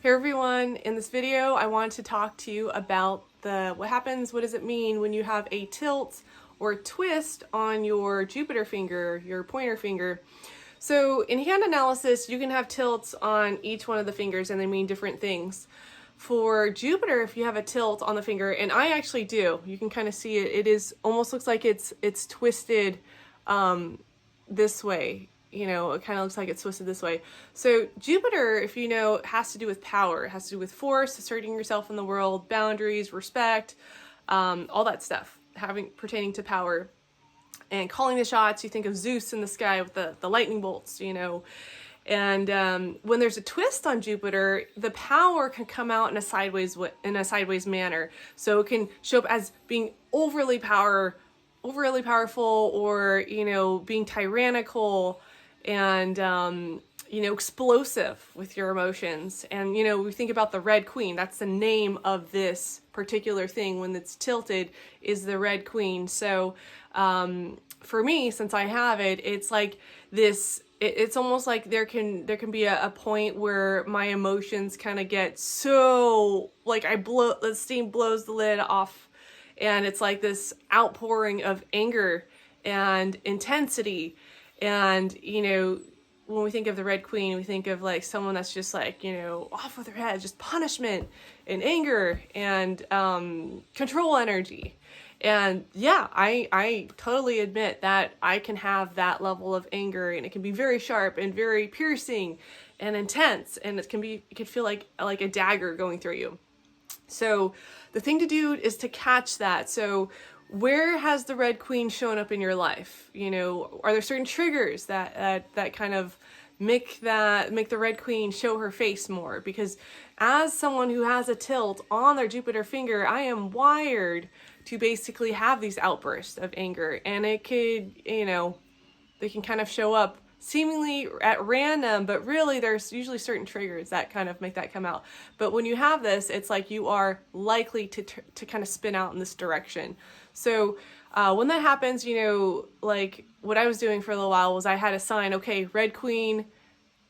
Hey everyone, in this video I want to talk to you about what does it mean when you have a tilt or twist on your Jupiter finger, your pointer finger. So in hand analysis, you can have tilts on each one of the fingers and they mean different things. For Jupiter, if you have a tilt on the finger, and I actually do, you can kind of see it, almost looks like it's twisted this way. You know, it kind of looks like it's twisted this way. So Jupiter, if you know, has to do with power. It has to do with force, asserting yourself in the world, boundaries, respect, all that stuff pertaining to power. And calling the shots, you think of Zeus in the sky with the lightning bolts, you know. And when there's a twist on Jupiter, the power can come out in a sideways manner. So it can show up as being overly powerful, or, you know, being tyrannical and, you know, explosive with your emotions. And, you know, we think about the Red Queen. That's the name of this particular thing when it's tilted, is the Red Queen. So for me, since I have it, it's like this, it's almost like there can be a point where my emotions kind of get so, like, the steam blows the lid off, and it's like this outpouring of anger and intensity. And, you know, when we think of the Red Queen, we think of like someone that's just like, you know, off with their head, just punishment and anger and control energy. And yeah, I totally admit that I can have that level of anger, and it can be very sharp and very piercing and intense, and it can feel like a dagger going through you. So the thing to do is to catch that. So where has the Red Queen shown up in your life? You know, are there certain triggers that kind of make the Red Queen show her face more? Because as someone who has a tilt on their Jupiter finger, I am wired to basically have these outbursts of anger, and it could, you know, they can kind of show up seemingly at random, but really there's usually certain triggers that kind of make that come out. But when you have this, it's like you are likely to kind of spin out in this direction. So when that happens, you know, like what I was doing for a little while was I had a sign, okay, Red Queen,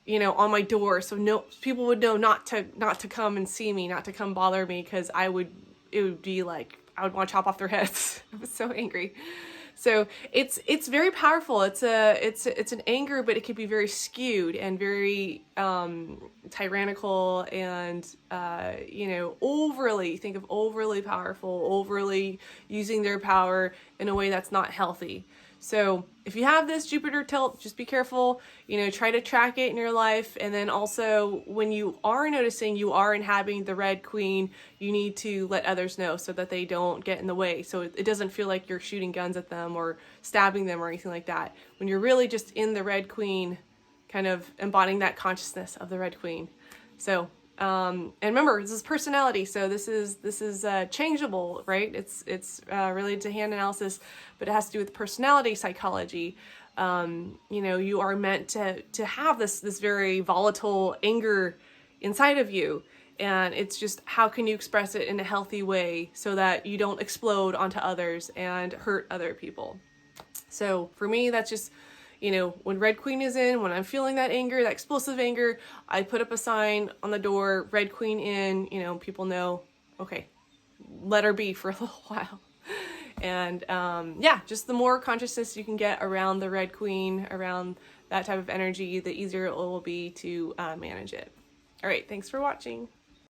you know, on my door, so no people would know not to come and see me, not to come bother me, because it would be like I would want to chop off their heads. I was so angry. So it's very powerful. It's an anger, but it can be very skewed and very tyrannical and you know, overly powerful, overly using their power in a way that's not healthy. So if you have this Jupiter tilt, just be careful, you know, try to track it in your life. And then also when you are noticing you are inhabiting the Red Queen, you need to let others know so that they don't get in the way. So it doesn't feel like you're shooting guns at them or stabbing them or anything like that. When you're really just in the Red Queen, kind of embodying that consciousness of the Red Queen. So and remember, this is personality, so this is changeable, right? It's related to hand analysis, but it has to do with personality psychology. You know, you are meant to have this very volatile anger inside of you, and it's just how can you express it in a healthy way so that you don't explode onto others and hurt other people. So for me, that's just, you know, when Red Queen is in, when I'm feeling that anger, that explosive anger, I put up a sign on the door, Red Queen in, you know, people know, okay, let her be for a little while. And yeah, just the more consciousness you can get around the Red Queen, around that type of energy, the easier it will be to manage it. All right, thanks for watching.